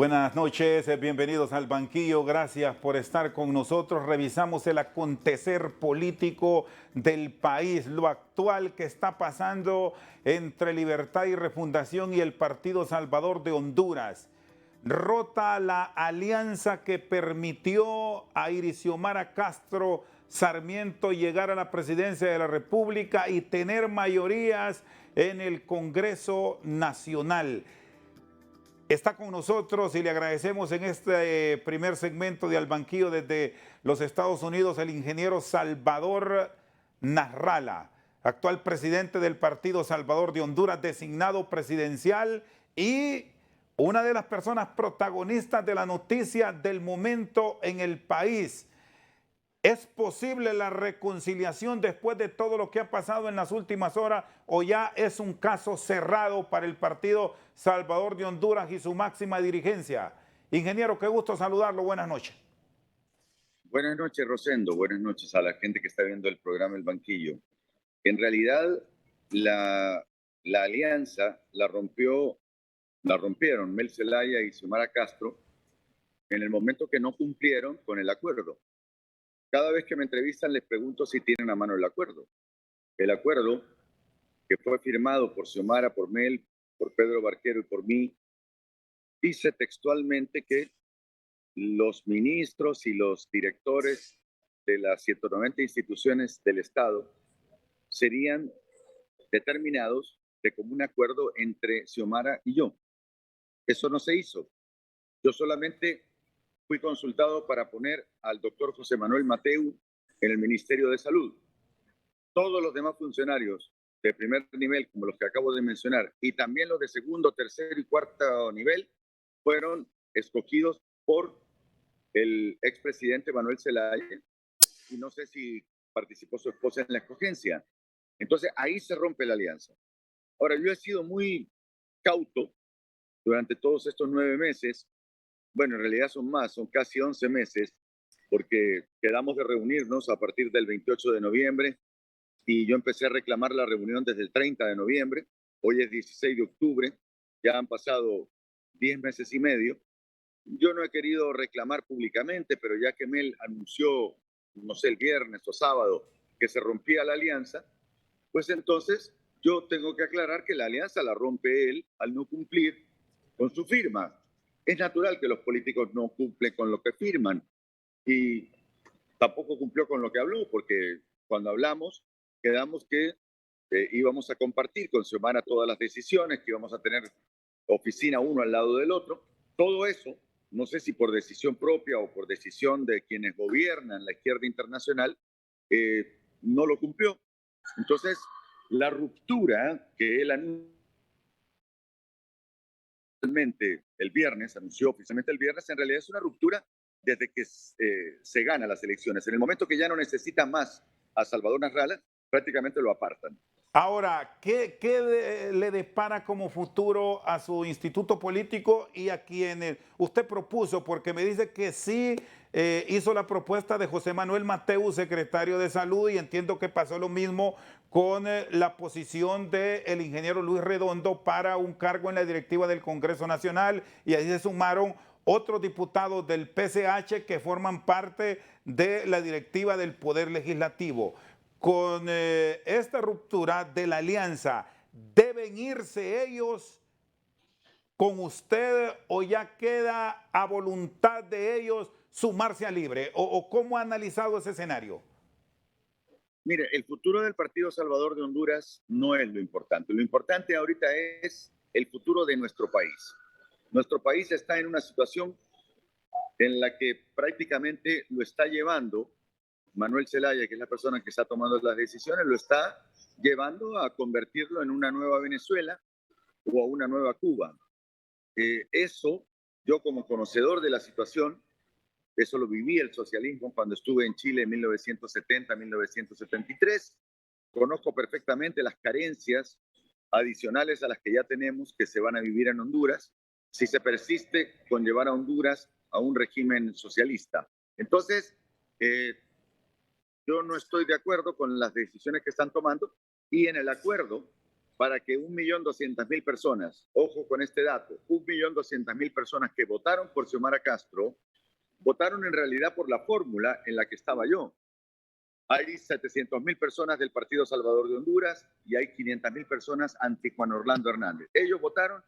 Buenas noches, bienvenidos al banquillo, gracias por estar con nosotros. Revisamos el acontecer político del país, lo actual que está pasando entre Libertad y Refundación y el Partido Salvador de Honduras. Rota la alianza que permitió a Xiomara Castro Sarmiento llegar a la presidencia de la República y tener mayorías en el Congreso Nacional. Está con nosotros y le agradecemos en este primer segmento de Al Banquillo desde los Estados Unidos el ingeniero Salvador Nasralla, actual presidente del Partido Salvador de Honduras, designado presidencial y una de las personas protagonistas de la noticia del momento en el país. ¿Es posible la reconciliación después de todo lo que ha pasado en las últimas horas o ya es un caso cerrado para el Partido Salvador de Honduras y su máxima dirigencia? Ingeniero, qué gusto saludarlo. Buenas noches. Buenas noches, Rosendo. Buenas noches a la gente que está viendo el programa El Banquillo. En realidad, la alianza la rompieron Mel Zelaya y Xiomara Castro en el momento que no cumplieron con el acuerdo. Cada vez que me entrevistan les pregunto si tienen a mano el acuerdo. El acuerdo que fue firmado por Xiomara, por Mel, por Pedro Barquero y por mí, dice textualmente que los ministros y los directores de las 190 instituciones del Estado serían determinados de común acuerdo entre Xiomara y yo. Eso no se hizo. Yo solamente fui consultado para poner al doctor José Manuel Mateu en el Ministerio de Salud. Todos los demás funcionarios de primer nivel, como los que acabo de mencionar, y también los de segundo, tercero y cuarto nivel, fueron escogidos por el expresidente Manuel Zelaya, y no sé si participó su esposa en la escogencia. Entonces ahí se rompe la alianza. Ahora, yo he sido muy cauto durante todos estos 9 meses. Bueno, en realidad son más, son casi 11 meses, porque quedamos de reunirnos a partir del 28 de noviembre y yo empecé a reclamar la reunión desde el 30 de noviembre. Hoy es 16 de octubre, ya han pasado 10 meses y medio. Yo no he querido reclamar públicamente, pero ya que Mel anunció, no sé, el viernes o sábado, que se rompía la alianza, pues entonces yo tengo que aclarar que la alianza la rompe él al no cumplir con su firma. Es natural que los políticos no cumplen con lo que firman y tampoco cumplió con lo que habló, porque cuando hablamos quedamos que íbamos a compartir con Xiomara todas las decisiones, que íbamos a tener oficina uno al lado del otro. Todo eso, no sé si por decisión propia o por decisión de quienes gobiernan la izquierda internacional, no lo cumplió. Entonces, la ruptura que él anunció oficialmente el viernes, en realidad es una ruptura desde que se gana las elecciones. En el momento que ya no necesita más a Salvador Nasralla, prácticamente lo apartan. Ahora, ¿qué le depara como futuro a su instituto político y a quienes usted propuso? Porque me dice que sí hizo la propuesta de José Manuel Mateu, secretario de Salud, y entiendo que pasó lo mismo con la posición del ingeniero Luis Redondo para un cargo en la directiva del Congreso Nacional, y ahí se sumaron otros diputados del PCH que forman parte de la directiva del Poder Legislativo. Con esta ruptura de la alianza, ¿deben irse ellos con usted o ya queda a voluntad de ellos sumarse a Libre? ¿O cómo ha analizado ese escenario? Mire, el futuro del Partido Salvador de Honduras no es lo importante. Lo importante ahorita es el futuro de nuestro país. Nuestro país está en una situación en la que prácticamente lo está llevando Manuel Zelaya, que es la persona que está tomando las decisiones, lo está llevando a convertirlo en una nueva Venezuela o a una nueva Cuba. Eso, yo como conocedor de la situación, eso lo viví el socialismo cuando estuve en Chile en 1970-1973, conozco perfectamente las carencias adicionales a las que ya tenemos que se van a vivir en Honduras si se persiste con llevar a Honduras a un régimen socialista. Entonces, yo no estoy de acuerdo con las decisiones que están tomando y en el acuerdo para que 1.200.000 personas, ojo con este dato, 1.200.000 personas que votaron por Xiomara Castro, votaron en realidad por la fórmula en la que estaba yo. Hay 700.000 personas del Partido Salvador de Honduras y hay 500.000 personas anti Juan Orlando Hernández. Ellos votaron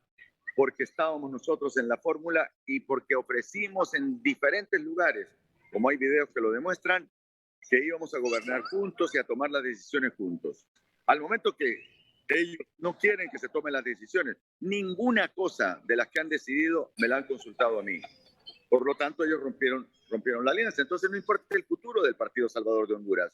porque estábamos nosotros en la fórmula y porque ofrecimos en diferentes lugares, como hay videos que lo demuestran, que íbamos a gobernar juntos y a tomar las decisiones juntos. Al momento que ellos no quieren que se tomen las decisiones, ninguna cosa de las que han decidido me la han consultado a mí. Por lo tanto, ellos rompieron la alianza. Entonces, no importa el futuro del Partido Salvador de Honduras,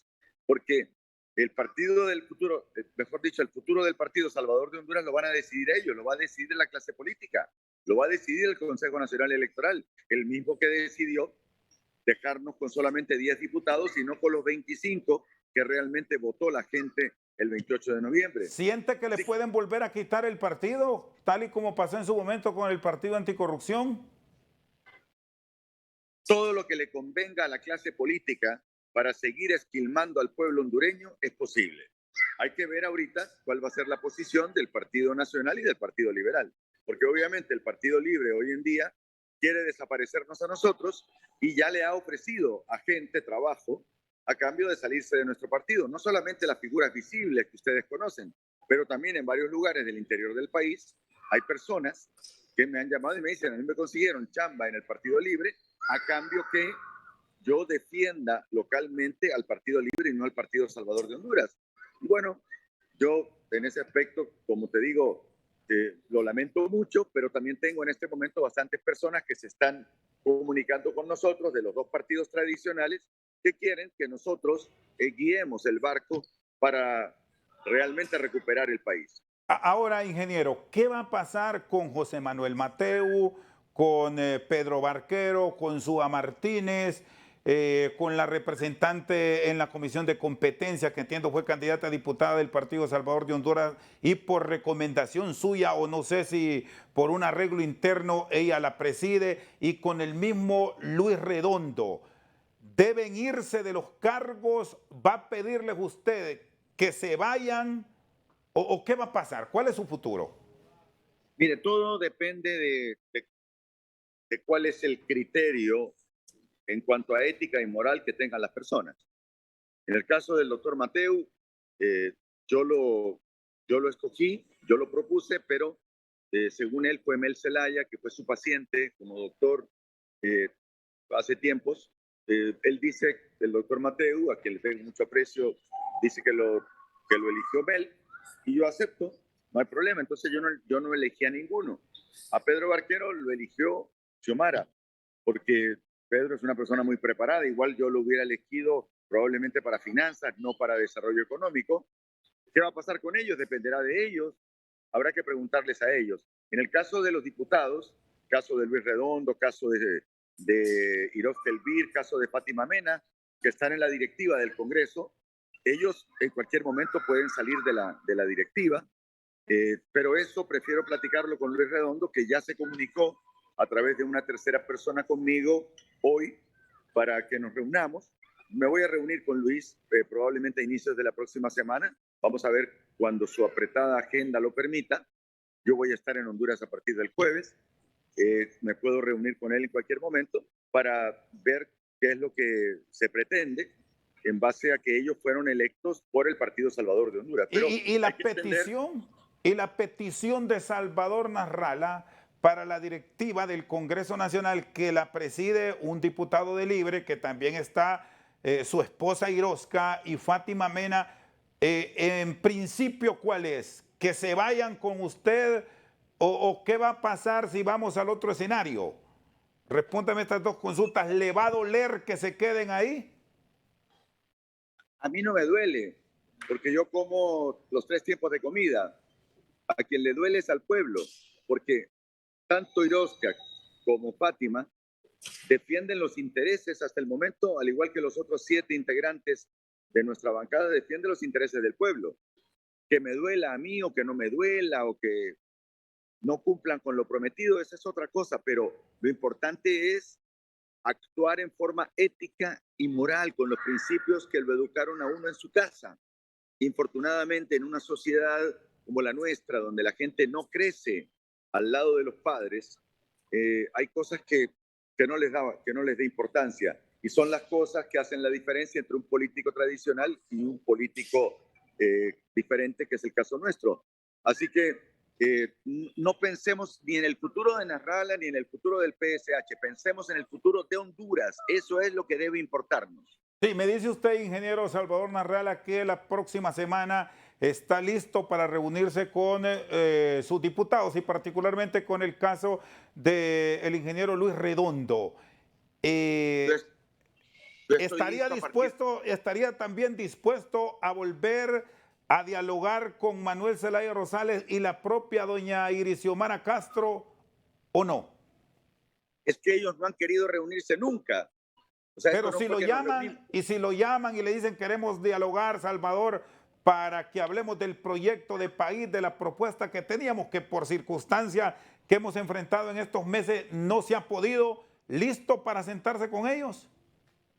porque el partido del futuro, mejor dicho, el futuro del Partido Salvador de Honduras lo van a decidir ellos, lo va a decidir la clase política, lo va a decidir el Consejo Nacional Electoral, el mismo que decidió dejarnos con solamente 10 diputados y no con los 25 que realmente votó la gente el 28 de noviembre. ¿Siente que le pueden volver a quitar el partido, tal y como pasó en su momento con el Partido Anticorrupción? Todo lo que le convenga a la clase política para seguir esquilmando al pueblo hondureño es posible. Hay que ver ahorita cuál va a ser la posición del Partido Nacional y del Partido Liberal, porque obviamente el Partido Libre hoy en día quiere desaparecernos a nosotros y ya le ha ofrecido a gente trabajo a cambio de salirse de nuestro partido. No solamente las figuras visibles que ustedes conocen, pero también en varios lugares del interior del país hay personas que me han llamado y me dicen, a mí me consiguieron chamba en el Partido Libre a cambio que yo defienda localmente al Partido Libre y no al Partido Salvador de Honduras. Y bueno, yo en ese aspecto, como te digo, lo lamento mucho, pero también tengo en este momento bastantes personas que se están comunicando con nosotros de los dos partidos tradicionales que quieren que nosotros guiemos el barco para realmente recuperar el país. Ahora, ingeniero, ¿qué va a pasar con José Manuel Mateu, con Pedro Barquero, con Sua Martínez, con la representante en la Comisión de Competencia, que entiendo fue candidata a diputada del Partido Salvador de Honduras y por recomendación suya, o no sé si por un arreglo interno, ella la preside, y con el mismo Luis Redondo? ¿Deben irse de los cargos? ¿Va a pedirles usted que se vayan? ¿O qué va a pasar? ¿Cuál es su futuro? Mire, todo depende de cuál es el criterio en cuanto a ética y moral que tengan las personas. En el caso del doctor Mateu, eh, yo, yo lo escogí, yo lo propuse, pero según él fue Mel Zelaya, que fue su paciente como doctor hace tiempos. Él dice, el doctor Mateu, a quien le tengo mucho aprecio, dice que lo eligió Mel, y yo acepto, no hay problema. Entonces yo no elegí a ninguno. A Pedro Barquero lo eligió Xiomara, porque Pedro es una persona muy preparada. Igual yo lo hubiera elegido probablemente para finanzas, no para desarrollo económico. ¿Qué va a pasar con ellos? Dependerá de ellos. Habrá que preguntarles a ellos. En el caso de los diputados, caso de Luis Redondo, caso de Irof Telvir, caso de Fátima Mena, que están en la directiva del Congreso, ellos en cualquier momento pueden salir de la directiva, pero eso prefiero platicarlo con Luis Redondo, que ya se comunicó a través de una tercera persona conmigo hoy para que nos reunamos. Me voy a reunir con Luis probablemente a inicios de la próxima semana. Vamos a ver cuando su apretada agenda lo permita. Yo voy a estar en Honduras a partir del jueves. Me puedo reunir con él en cualquier momento para ver qué es lo que se pretende en base a que ellos fueron electos por el Partido Salvador de Honduras. Pero Y la petición de Salvador Narrala para la directiva del Congreso Nacional, que la preside un diputado de Libre, que también está su esposa Irosca y Fátima Mena, en principio, ¿cuál es? ¿Que se vayan con usted o qué va a pasar si vamos al otro escenario? Respóndame estas dos consultas. ¿Le va a doler que se queden ahí? A mí no me duele, porque yo como los 3 tiempos de comida. A quien le duele es al pueblo, porque tanto Irosca como Fátima defienden los intereses hasta el momento, al igual que los otros 7 integrantes de nuestra bancada, defienden los intereses del pueblo. Que me duela a mí o que no me duela o que no cumplan con lo prometido, esa es otra cosa, pero lo importante es actuar en forma ética y moral con los principios que lo educaron a uno en su casa. Infortunadamente, en una sociedad como la nuestra, donde la gente no crece al lado de los padres, hay cosas que no les da importancia. Y son las cosas que hacen la diferencia entre un político tradicional y un político diferente, que es el caso nuestro. Así que no pensemos ni en el futuro de Nasrallah ni en el futuro del PSH, pensemos en el futuro de Honduras. Eso es lo que debe importarnos. Sí, me dice usted, ingeniero Salvador Nasrallah, que la próxima semana está listo para reunirse con sus diputados y particularmente con el caso del ingeniero Luis Redondo. Entonces, yo estoy listo a partir. Estaría también dispuesto a volver a dialogar con Manuel Zelaya Rosales y la propia doña Irixiomara Castro, ¿o no? Es que ellos no han querido reunirse nunca. O sea, Pero si lo llaman y si lo llaman y le dicen queremos dialogar, Salvador, para que hablemos del proyecto de país, de la propuesta que teníamos, que por circunstancias que hemos enfrentado en estos meses no se ha podido, ¿listo para sentarse con ellos?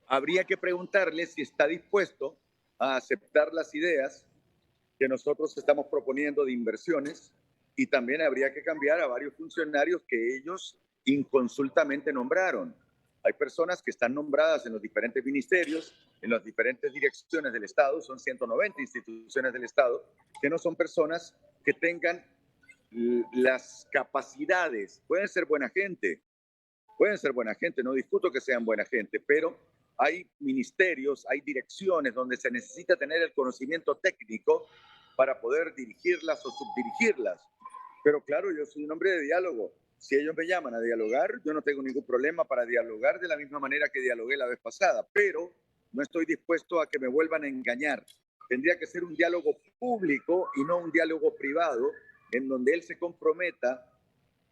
Habría que preguntarle si está dispuesto a aceptar las ideas que nosotros estamos proponiendo de inversiones, y también habría que cambiar a varios funcionarios que ellos inconsultamente nombraron. Hay personas que están nombradas en los diferentes ministerios, en las diferentes direcciones del Estado, son 190 instituciones del Estado, que no son personas que tengan las capacidades. Pueden ser buena gente, no discuto que sean buena gente, pero hay ministerios, hay direcciones donde se necesita tener el conocimiento técnico para poder dirigirlas o subdirigirlas. Pero claro, yo soy un hombre de diálogo. Si ellos me llaman a dialogar, yo no tengo ningún problema para dialogar de la misma manera que dialogué la vez pasada, pero no estoy dispuesto a que me vuelvan a engañar. Tendría que ser un diálogo público y no un diálogo privado, en donde él se comprometa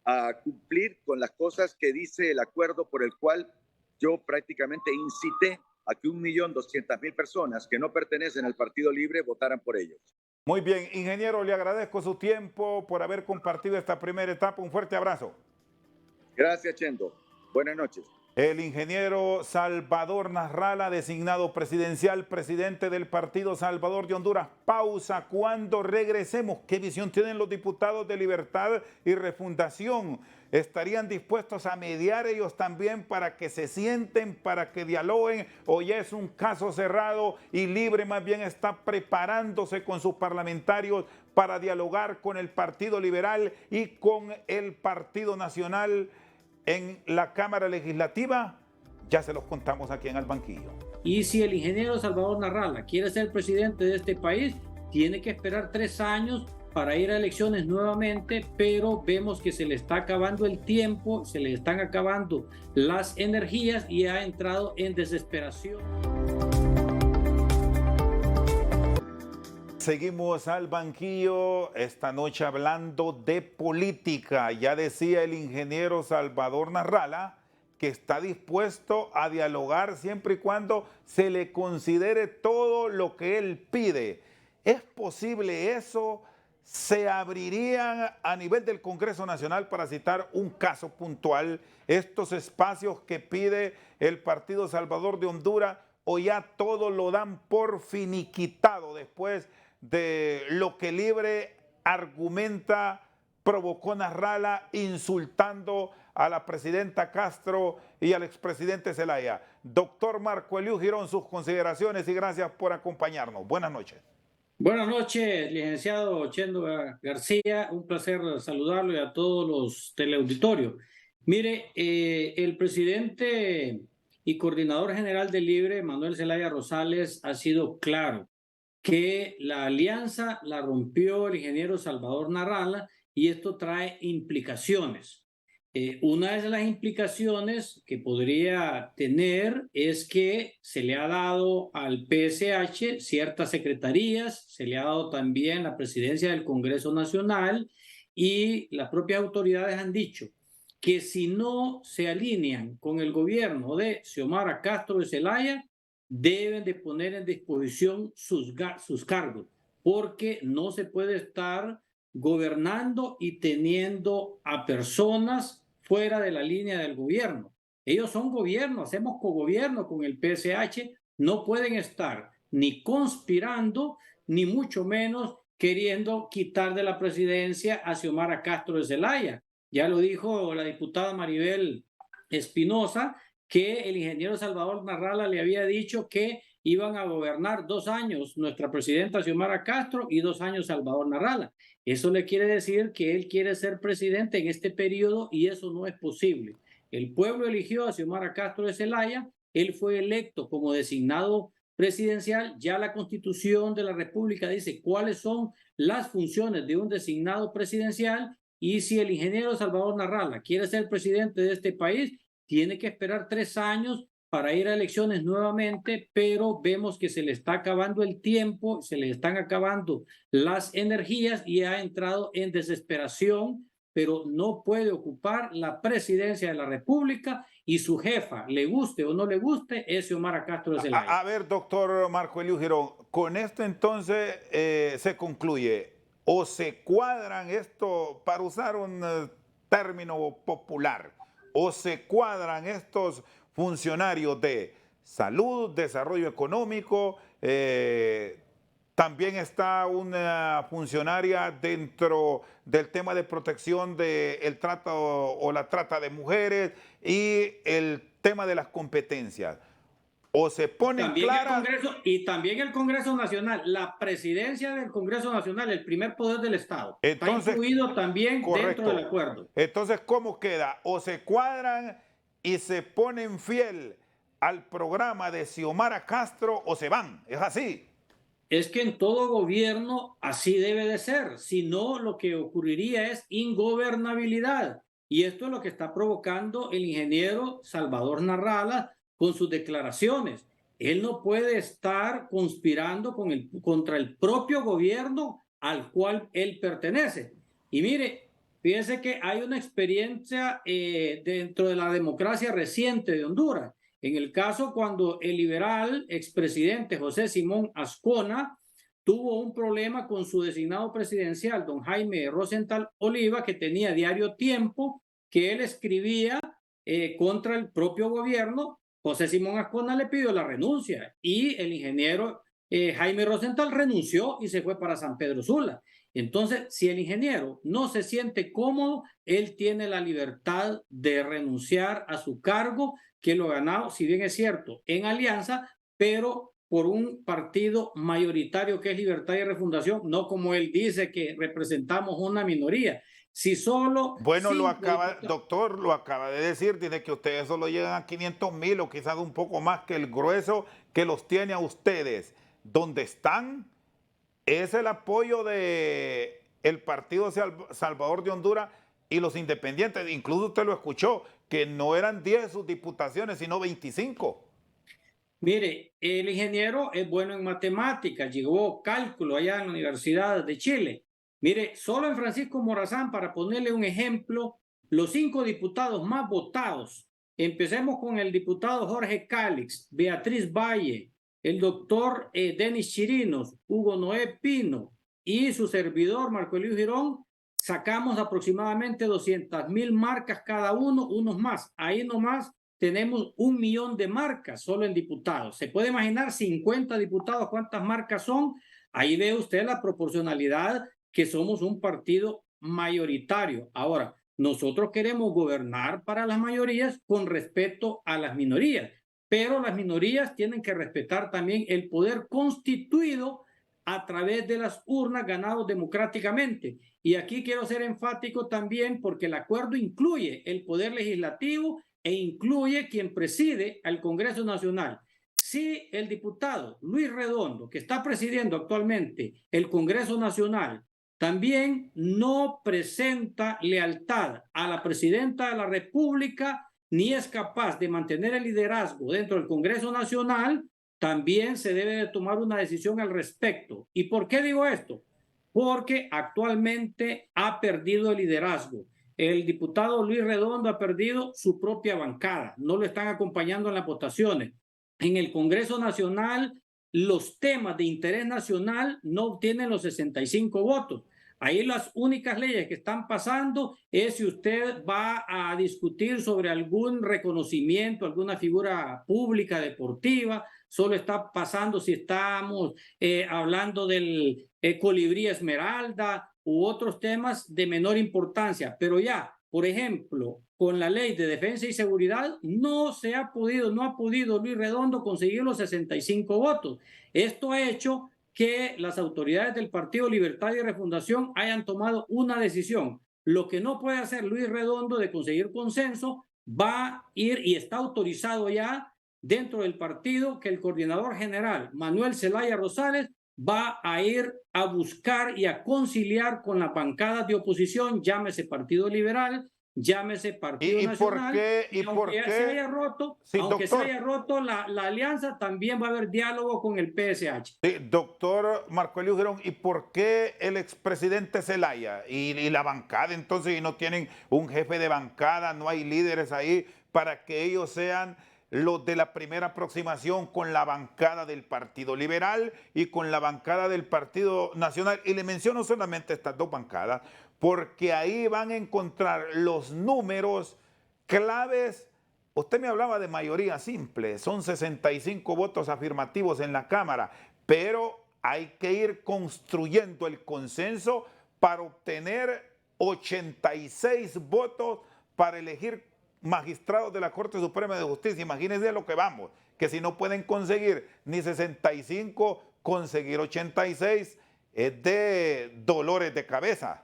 a cumplir con las cosas que dice el acuerdo por el cual yo prácticamente incité a que 1.200.000 personas que no pertenecen al Partido Libre votaran por ellos. Muy bien, ingeniero, le agradezco su tiempo por haber compartido esta primera etapa. Un fuerte abrazo. Gracias, Chendo. Buenas noches. El ingeniero Salvador Nasrallah, designado presidencial, presidente del Partido Salvador de Honduras. Pausa. Cuando regresemos, ¿qué visión tienen los diputados de Libertad y Refundación? ¿Estarían dispuestos a mediar ellos también para que se sienten, para que dialoguen? ¿O ya es un caso cerrado y Libre más bien está preparándose con sus parlamentarios para dialogar con el Partido Liberal y con el Partido Nacional en la Cámara Legislativa? Ya se los contamos aquí en Al Banquillo. Y si el ingeniero Salvador Nasrallah quiere ser presidente de este país, tiene que esperar 3 años para ir a elecciones nuevamente, pero vemos que se le está acabando el tiempo, se le están acabando las energías y ha entrado en desesperación. Seguimos Al Banquillo esta noche hablando de política. Ya decía el ingeniero Salvador Nasrallah que está dispuesto a dialogar siempre y cuando se le considere todo lo que él pide. ¿Es posible eso? ¿Se abrirían a nivel del Congreso Nacional, para citar un caso puntual, estos espacios que pide el Partido Salvador de Honduras, o ya todo lo dan por finiquitado después de lo que Libre argumenta provocó Nasrallah insultando a la presidenta Castro y al expresidente Zelaya? Doctor Marco Eliú Girón, sus consideraciones y gracias por acompañarnos. Buenas noches. Buenas noches, licenciado Chendo García. Un placer saludarlo y a todos los teleauditorios. Mire, el presidente y coordinador general de Libre, Manuel Zelaya Rosales, ha sido claro que la alianza la rompió el ingeniero Salvador Nasrallah y esto trae implicaciones. Una de las implicaciones que podría tener es que se le ha dado al PSH ciertas secretarías, se le ha dado también la presidencia del Congreso Nacional, y las propias autoridades han dicho que si no se alinean con el gobierno de Xiomara Castro de Zelaya, deben de poner en disposición sus cargos, porque no se puede estar gobernando y teniendo a personas fuera de la línea del gobierno. Ellos son gobierno, hacemos cogobierno con el PSH, no pueden estar ni conspirando, ni mucho menos queriendo quitar de la presidencia a Xiomara Castro de Zelaya. Ya lo dijo la diputada Maribel Espinosa, que el ingeniero Salvador Narrala le había dicho que iban a gobernar 2 años nuestra presidenta Xiomara Castro y 2 años Salvador Narrala. Eso le quiere decir que él quiere ser presidente en este periodo y eso no es posible. El pueblo eligió a Xiomara Castro de Zelaya, él fue electo como designado presidencial, ya la Constitución de la República dice cuáles son las funciones de un designado presidencial y si el ingeniero Salvador Narrala quiere ser presidente de este país, tiene que esperar 3 años para ir a elecciones nuevamente, pero vemos que se le está acabando el tiempo, se le están acabando las energías y ha entrado en desesperación, pero no puede ocupar la presidencia de la República y su jefa, le guste o no le guste, es Xiomara Castro de Zelaya. A ver, doctor Marco Eliu Girón, con esto entonces se concluye o se cuadran esto, para usar un término popular, o se cuadran estos funcionarios de salud, desarrollo económico, también está una funcionaria dentro del tema de protección del trato o la trata de mujeres y el tema de las competencias. O se ponen también claras. Y también el Congreso Nacional, la presidencia del Congreso Nacional, el primer poder del Estado, Entonces, está incluido también correcto. dentro del acuerdo. Entonces, ¿cómo queda? O se cuadran y se ponen fiel al programa de Xiomara Castro o se van. ¿Es así? Es que en todo gobierno así debe de ser, si no lo que ocurriría es ingobernabilidad. Y esto es lo que está provocando el ingeniero Salvador Narrala con sus declaraciones. Él no puede estar conspirando contra el propio gobierno al cual él pertenece. Y mire, fíjense que hay una experiencia dentro de la democracia reciente de Honduras. En el caso cuando el liberal expresidente José Simón Ascona tuvo un problema con su designado presidencial, don Jaime Rosenthal Oliva, que tenía Diario Tiempo, que él escribía contra el propio gobierno, José Simón Ascona le pidió la renuncia y el ingeniero Jaime Rosenthal renunció y se fue para San Pedro Sula. Entonces, si el ingeniero no se siente cómodo, él tiene la libertad de renunciar a su cargo, que lo ha ganado, si bien es cierto, en alianza, pero por un partido mayoritario que es Libertad y Refundación, no como él dice que representamos una minoría. Si solo... Bueno, doctor, lo acaba de decir, dice que ustedes solo llegan a 500,000 o quizás un poco más que el grueso que los tiene a ustedes. ¿Dónde están? Es el apoyo de el Partido Salvador de Honduras y los independientes. Incluso usted lo escuchó, que no eran 10 sus diputaciones, sino 25. Mire, el ingeniero es bueno en matemáticas, llevó cálculo allá en la Universidad de Chile. Mire, solo en Francisco Morazán, para ponerle un ejemplo, los 5 diputados más votados, empecemos con el diputado Jorge Cálix, Beatriz Valle, el doctor Denis Chirinos, Hugo Noé Pino y su servidor Marco Eliu Girón, sacamos aproximadamente 200,000 marcas cada uno, unos más. Ahí nomás tenemos 1 millón de marcas solo en diputados. Se puede imaginar 50 diputados cuántas marcas son. Ahí ve usted la proporcionalidad que somos un partido mayoritario. Ahora, nosotros queremos gobernar para las mayorías con respeto a las minorías, pero las minorías tienen que respetar también el poder constituido a través de las urnas ganados democráticamente. Y aquí quiero ser enfático también porque el acuerdo incluye el poder legislativo e incluye quien preside al Congreso Nacional. Si el diputado Luis Redondo, que está presidiendo actualmente el Congreso Nacional, también no presenta lealtad a la presidenta de la República, ni es capaz de mantener el liderazgo dentro del Congreso Nacional, también se debe de tomar una decisión al respecto. ¿Y por qué digo esto? Porque actualmente ha perdido el liderazgo. El diputado Luis Redondo ha perdido su propia bancada, no lo están acompañando en las votaciones. En el Congreso Nacional, los temas de interés nacional no obtienen los 65 votos. Ahí las únicas leyes que están pasando es si usted va a discutir sobre algún reconocimiento, alguna figura pública, deportiva. Solo está pasando si estamos hablando del colibrí esmeralda u otros temas de menor importancia. Pero ya, por ejemplo, con la ley de defensa y seguridad no ha podido Luis Redondo conseguir los 65 votos. Esto ha hecho que las autoridades del Partido Libertad y Refundación hayan tomado una decisión. Lo que no puede hacer Luis Redondo de conseguir consenso, va a ir y está autorizado ya dentro del partido que el coordinador general Manuel Zelaya Rosales va a ir a buscar y a conciliar con las bancadas de oposición, llámese Partido Liberal, llámese Partido Nacional. Aunque se haya roto, sí, aunque se haya roto la alianza, también va a haber diálogo con el PSH. Sí, doctor Marco Elio Girón, ¿y por qué el expresidente Zelaya y la bancada entonces, y no tienen un jefe de bancada, no hay líderes ahí para que ellos sean los de la primera aproximación con la bancada del Partido Liberal y con la bancada del Partido Nacional? Y le menciono solamente estas dos bancadas, porque ahí van a encontrar los números claves. Usted me hablaba de mayoría simple, son 65 votos afirmativos en la Cámara, pero hay que ir construyendo el consenso para obtener 86 votos para elegir magistrados de la Corte Suprema de Justicia. Imagínense lo que vamos, que si no pueden conseguir ni 65, conseguir 86 es de dolores de cabeza.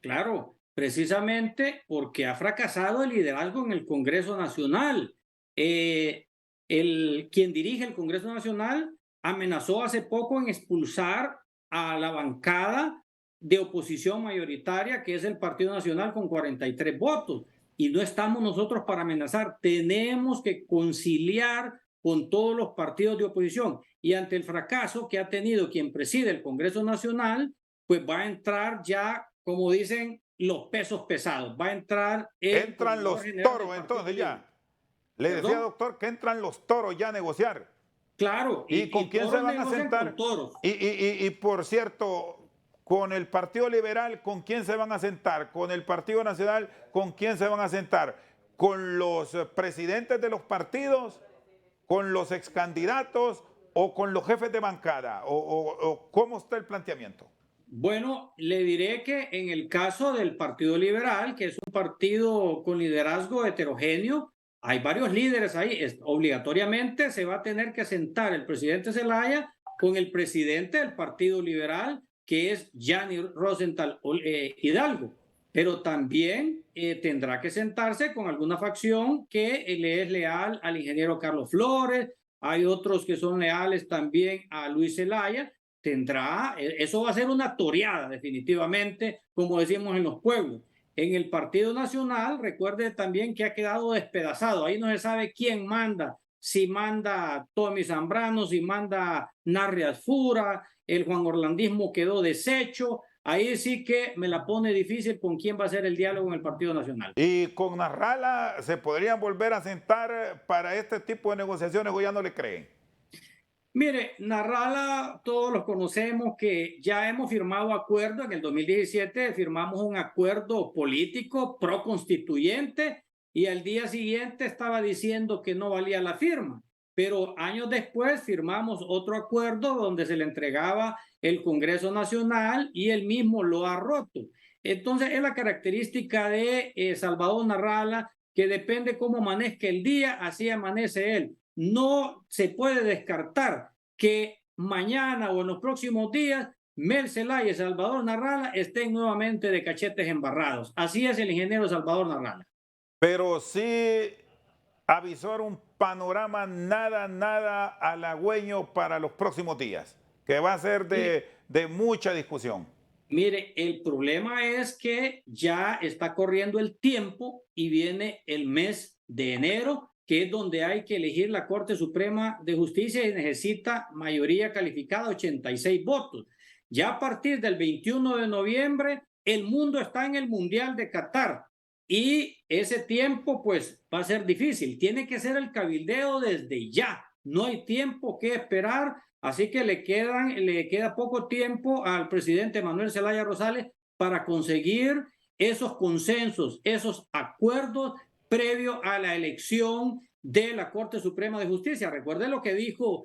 Claro, precisamente porque ha fracasado el liderazgo en el Congreso Nacional. Quien dirige el Congreso Nacional amenazó hace poco en expulsar a la bancada de oposición mayoritaria, que es el Partido Nacional, con 43 votos. Y no estamos nosotros para amenazar, tenemos que conciliar con todos los partidos de oposición. Y ante el fracaso que ha tenido quien preside el Congreso Nacional, pues va a entrar ya, como dicen, los pesos pesados. Va a entrar... Entran los toros entonces ya. Le decía, doctor, que entran los toros ya a negociar. Claro. ¿Y con quién se van a sentar? Y por cierto, con el Partido Liberal, ¿con quién se van a sentar? Con el Partido Nacional, ¿con quién se van a sentar? ¿Con los presidentes de los partidos? ¿Con los excandidatos? ¿O con los jefes de bancada? ¿O cómo está el planteamiento? Bueno, le diré que en el caso del Partido Liberal, que es un partido con liderazgo heterogéneo, hay varios líderes ahí. Obligatoriamente se va a tener que sentar el presidente Zelaya con el presidente del Partido Liberal, que es Gianni Rosenthal Hidalgo. Pero también tendrá que sentarse con alguna facción que le es leal al ingeniero Carlos Flores. Hay otros que son leales también a Luis Zelaya. Eso va a ser una toreada definitivamente, como decimos en los pueblos. En el Partido Nacional, recuerde también que ha quedado despedazado. Ahí no se sabe quién manda, si manda Tommy Zambrano, si manda Narrias Fura, el Juan Orlandismo quedó deshecho. Ahí sí que me la pone difícil con quién va a ser el diálogo en el Partido Nacional. ¿Y con Narrala se podrían volver a sentar para este tipo de negociaciones o ya no le creen? Mire, Narrala, todos los conocemos que ya hemos firmado acuerdo. En el 2017 firmamos un acuerdo político pro-constituyente y al día siguiente estaba diciendo que no valía la firma. Pero años después firmamos otro acuerdo donde se le entregaba el Congreso Nacional y él mismo lo ha roto. Entonces es la característica de Salvador Narrala, que depende cómo amanezca el día, así amanece él. No se puede descartar que mañana o en los próximos días Mel Zelaya y Salvador Narrala estén nuevamente de cachetes embarrados. Así es el ingeniero Salvador Narrala. Pero sí avisó un panorama nada halagüeño para los próximos días, que va a ser de mucha discusión. Mire, el problema es que ya está corriendo el tiempo y viene el mes de enero, que es donde hay que elegir la Corte Suprema de Justicia y necesita mayoría calificada, 86 votos. Ya a partir del 21 de noviembre, el mundo está en el Mundial de Qatar y ese tiempo pues va a ser difícil. Tiene que ser el cabildeo desde ya. No hay tiempo que esperar, así que le queda poco tiempo al presidente Manuel Zelaya Rosales para conseguir esos consensos, esos acuerdos previo a la elección de la Corte Suprema de Justicia. Recuerde lo que dijo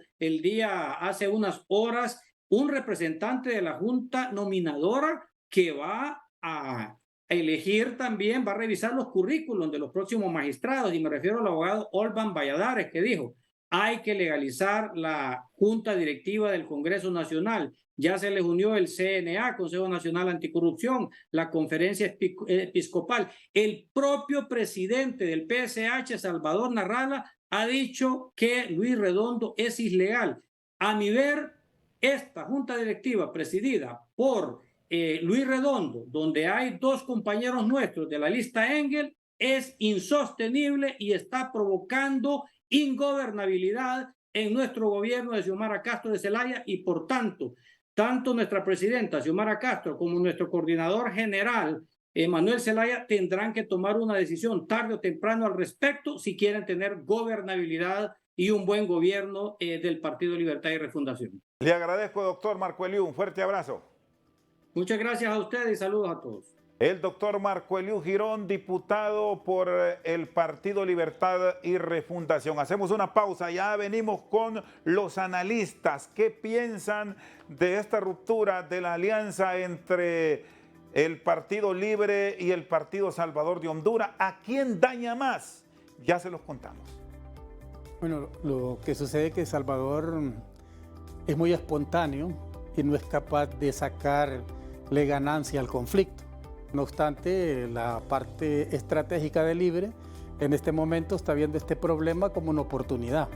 hace unas horas un representante de la Junta Nominadora que va a elegir también, va a revisar los currículos de los próximos magistrados, y me refiero al abogado Olban Valladares, que dijo: hay que legalizar la Junta Directiva del Congreso Nacional. Ya se les unió el CNA, Consejo Nacional Anticorrupción, la Conferencia Episcopal. El propio presidente del PSH, Salvador Narrala, ha dicho que Luis Redondo es ilegal. A mi ver, esta Junta Directiva presidida por Luis Redondo, donde hay dos compañeros nuestros de la lista Engel, es insostenible y está provocando ingobernabilidad en nuestro gobierno de Xiomara Castro de Zelaya, y por tanto, tanto nuestra presidenta Xiomara Castro como nuestro coordinador general Manuel Zelaya tendrán que tomar una decisión tarde o temprano al respecto si quieren tener gobernabilidad y un buen gobierno del Partido Libertad y Refundación. Le agradezco, doctor Marco Eliú, un fuerte abrazo. Muchas gracias a ustedes y saludos a todos. El doctor Marco Eliú Girón, diputado por el Partido Libertad y Refundación. Hacemos una pausa, ya venimos con los analistas. ¿Qué piensan de esta ruptura de la alianza entre el Partido Libre y el Partido Salvador de Honduras? ¿A quién daña más? Ya se los contamos. Bueno, lo que sucede es que Salvador es muy espontáneo y no es capaz de sacarle ganancia al conflicto. No obstante, la parte estratégica de Libre en este momento está viendo este problema como una oportunidad.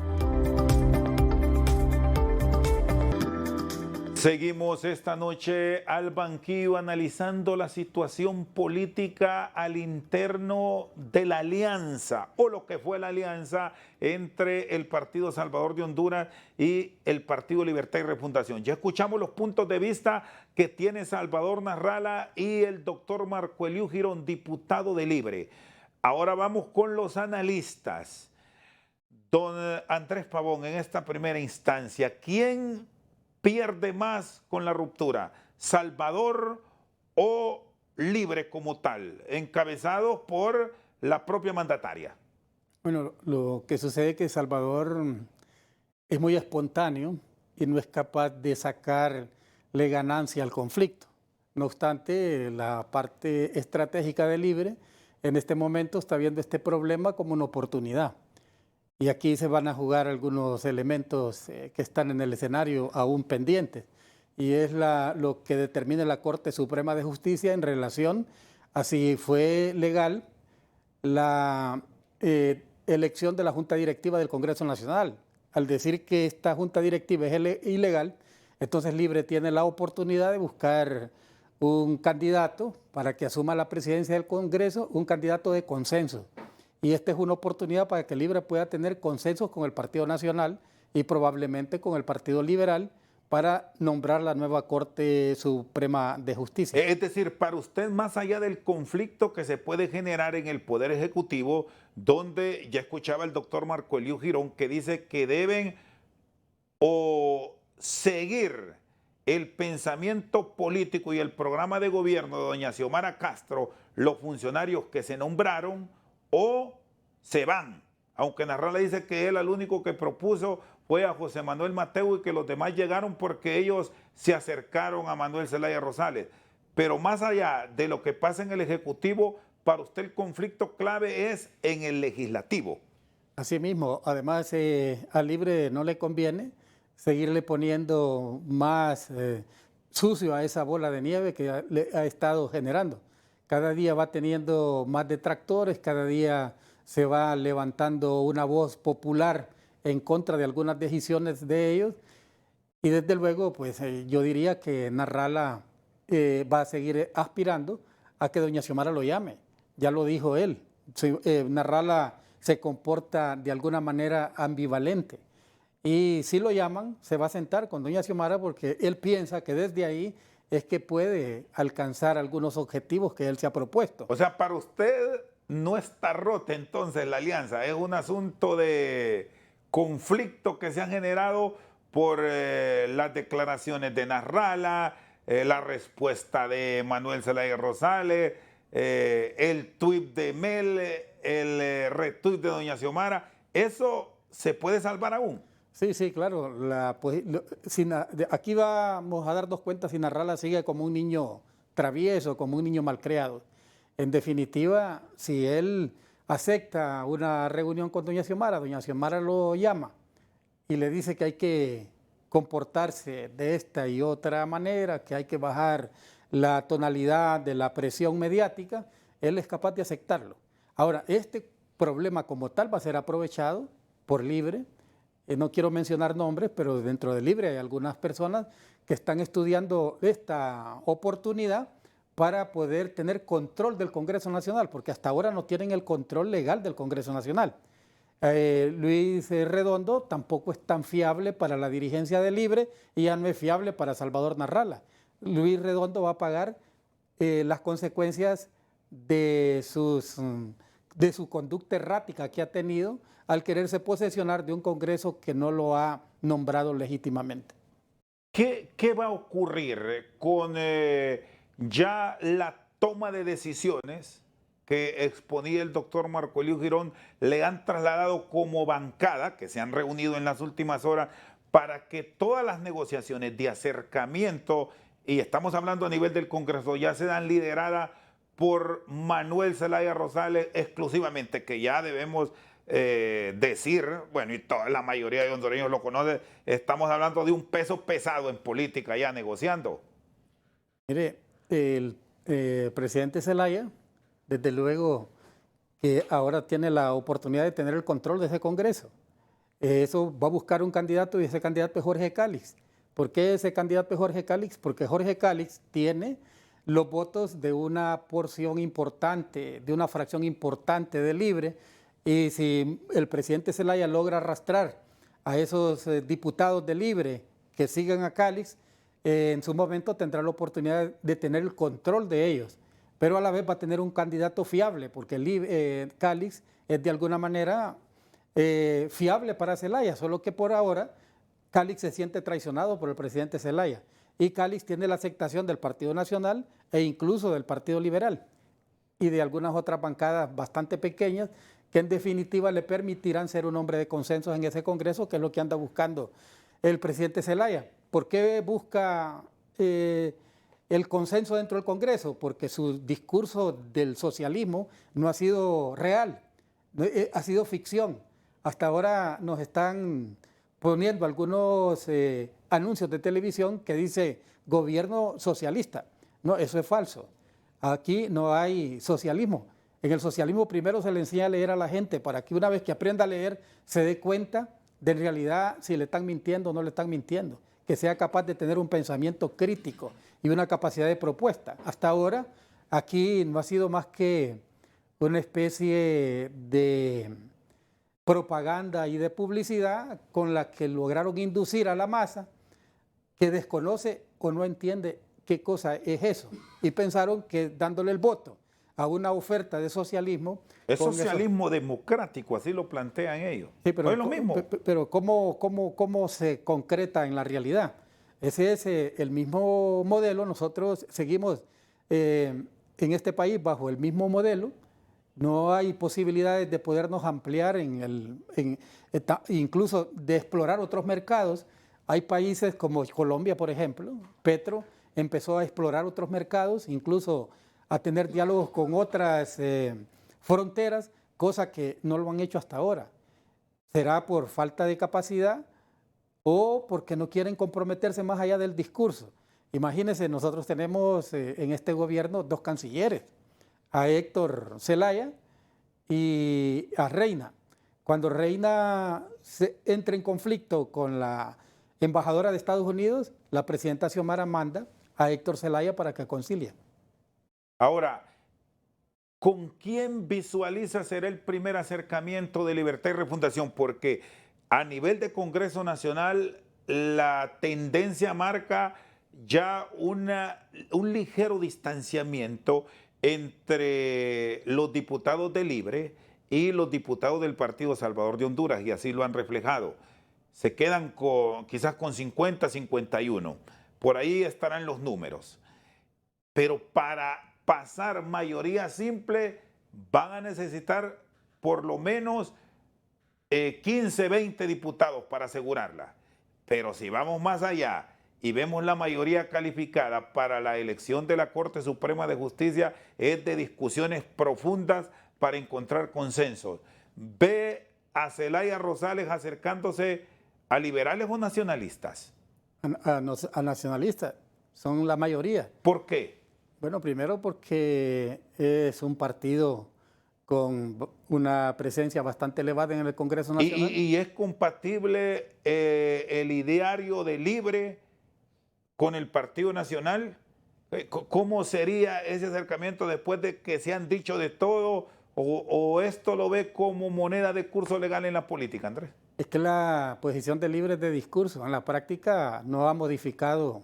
Seguimos esta noche al banquillo analizando la situación política al interno de la alianza, o lo que fue la alianza entre el Partido Salvador de Honduras y el Partido Libertad y Refundación. Ya escuchamos los puntos de vista que tiene Salvador Narrala y el doctor Marco Eliú Girón, diputado de Libre. Ahora vamos con los analistas. Don Andrés Pavón, en esta primera instancia, ¿quién pierde más con la ruptura? ¿Salvador o Libre como tal, encabezados por la propia mandataria? Bueno, lo que sucede es que Salvador es muy espontáneo y no es capaz de sacarle ganancia al conflicto. No obstante, la parte estratégica de Libre en este momento está viendo este problema como una oportunidad. Y aquí se van a jugar algunos elementos que están en el escenario aún pendientes. Y es lo que determina la Corte Suprema de Justicia en relación a si fue legal la elección de la Junta Directiva del Congreso Nacional. Al decir que esta Junta Directiva es ilegal, entonces Libre tiene la oportunidad de buscar un candidato para que asuma la presidencia del Congreso, un candidato de consenso. Y esta es una oportunidad para que Libre pueda tener consensos con el Partido Nacional y probablemente con el Partido Liberal para nombrar la nueva Corte Suprema de Justicia. Es decir, para usted, más allá del conflicto que se puede generar en el Poder Ejecutivo, donde ya escuchaba el doctor Marco Eliú Girón que dice que deben o seguir el pensamiento político y el programa de gobierno de doña Xiomara Castro, los funcionarios que se nombraron, o se van, aunque Narrala dice que él al único que propuso fue a José Manuel Mateu y que los demás llegaron porque ellos se acercaron a Manuel Zelaya Rosales. Pero más allá de lo que pasa en el Ejecutivo, para usted el conflicto clave es en el Legislativo. Así mismo, además a Libre no le conviene seguirle poniendo más sucio a esa bola de nieve que le ha estado generando. Cada día va teniendo más detractores, cada día se va levantando una voz popular en contra de algunas decisiones de ellos. Y desde luego, pues yo diría que Narrala va a seguir aspirando a que doña Xiomara lo llame. Ya lo dijo él. Narrala se comporta de alguna manera ambivalente. Y si lo llaman, se va a sentar con doña Xiomara porque él piensa que desde ahí es que puede alcanzar algunos objetivos que él se ha propuesto. O sea, para usted no está rota entonces la alianza, es un asunto de conflicto que se han generado por las declaraciones de Narrala, la respuesta de Manuel Zelaya Rosales, el tuit de Mel, el retweet de doña Xiomara. ¿Eso se puede salvar aún? Sí, sí, claro. Aquí vamos a darnos cuenta si Narrala sigue como un niño travieso, como un niño malcriado. En definitiva, si él acepta una reunión con doña Xiomara lo llama y le dice que hay que comportarse de esta y otra manera, que hay que bajar la tonalidad de la presión mediática, él es capaz de aceptarlo. Ahora, este problema como tal va a ser aprovechado por Libre. No quiero mencionar nombres, pero dentro de Libre hay algunas personas que están estudiando esta oportunidad para poder tener control del Congreso Nacional, porque hasta ahora no tienen el control legal del Congreso Nacional. Luis Redondo tampoco es tan fiable para la dirigencia de Libre y ya no es fiable para Salvador Narrala. Luis Redondo va a pagar las consecuencias de su conducta errática que ha tenido al quererse posesionar de un Congreso que no lo ha nombrado legítimamente. ¿Qué va a ocurrir con ya la toma de decisiones que exponía el doctor Marco Elías Girón? Le han trasladado como bancada, que se han reunido en las últimas horas, para que todas las negociaciones de acercamiento, y estamos hablando a nivel del Congreso, ya sean lideradas por Manuel Zelaya Rosales exclusivamente, que ya debemos decir, bueno, y toda la mayoría de hondureños lo conocen, estamos hablando de un peso pesado en política ya negociando. Mire, el presidente Zelaya, desde luego que ahora tiene la oportunidad de tener el control de ese Congreso. Eso va a buscar un candidato y ese candidato es Jorge Cálix. ¿Por qué ese candidato es Jorge Cálix? Porque Jorge Cálix tiene los votos de una porción importante, de una fracción importante de Libre, y si el presidente Zelaya logra arrastrar a esos diputados de Libre que sigan a Cálix, en su momento tendrá la oportunidad de tener el control de ellos, pero a la vez va a tener un candidato fiable, porque Cálix es de alguna manera fiable para Zelaya, solo que por ahora Cálix se siente traicionado por el presidente Zelaya y Cálix tiene la aceptación del Partido Nacional e incluso del Partido Liberal y de algunas otras bancadas bastante pequeñas que en definitiva le permitirán ser un hombre de consenso en ese Congreso, que es lo que anda buscando el presidente Zelaya. ¿Por qué busca el consenso dentro del Congreso? Porque su discurso del socialismo no ha sido real, ha sido ficción. Hasta ahora nos están poniendo algunos anuncios de televisión que dice gobierno socialista. No, eso es falso. Aquí no hay socialismo. En el socialismo primero se le enseña a leer a la gente para que una vez que aprenda a leer se dé cuenta de en realidad si le están mintiendo o no le están mintiendo, que sea capaz de tener un pensamiento crítico y una capacidad de propuesta. Hasta ahora aquí no ha sido más que una especie de propaganda y de publicidad con la que lograron inducir a la masa que desconoce o no entiende qué cosa es eso y pensaron que dándole el voto a una oferta de socialismo. Es socialismo democrático, así lo plantean ellos. Sí, pero, ¿no es lo mismo? Pero ¿cómo se concreta en la realidad? Ese es el mismo modelo. Nosotros seguimos en este país bajo el mismo modelo. No hay posibilidades de podernos ampliar, incluso de explorar otros mercados. Hay países como Colombia, por ejemplo. Petro empezó a explorar otros mercados, incluso a tener diálogos con otras fronteras, cosa que no lo han hecho hasta ahora. ¿Será por falta de capacidad o porque no quieren comprometerse más allá del discurso? Imagínense, nosotros tenemos en este gobierno dos cancilleres, a Héctor Zelaya y a Reina. Cuando Reina entra en conflicto con la embajadora de Estados Unidos, la presidenta Xiomara manda a Héctor Zelaya para que concilie. Ahora, ¿con quién visualiza será el primer acercamiento de Libertad y Refundación? Porque a nivel de Congreso Nacional la tendencia marca ya un ligero distanciamiento entre los diputados de Libre y los diputados del Partido Salvador de Honduras, y así lo han reflejado. Se quedan quizás con 50-51. por ahí estarán los números. Pero para pasar mayoría simple van a necesitar por lo menos 15, 20 diputados para asegurarla. Pero si vamos más allá y vemos la mayoría calificada para la elección de la Corte Suprema de Justicia, es de discusiones profundas para encontrar consensos. ¿Ve a Zelaya Rosales acercándose a liberales o nacionalistas? A nacionalistas, son la mayoría. ¿Por qué? Bueno, primero porque es un partido con una presencia bastante elevada en el Congreso Nacional. ¿Y es compatible el ideario de Libre con el Partido Nacional? ¿Cómo sería ese acercamiento después de que se han dicho de todo? ¿O esto lo ve como moneda de curso legal en la política, Andrés? Es que la posición de Libre es de discurso. En la práctica no ha modificado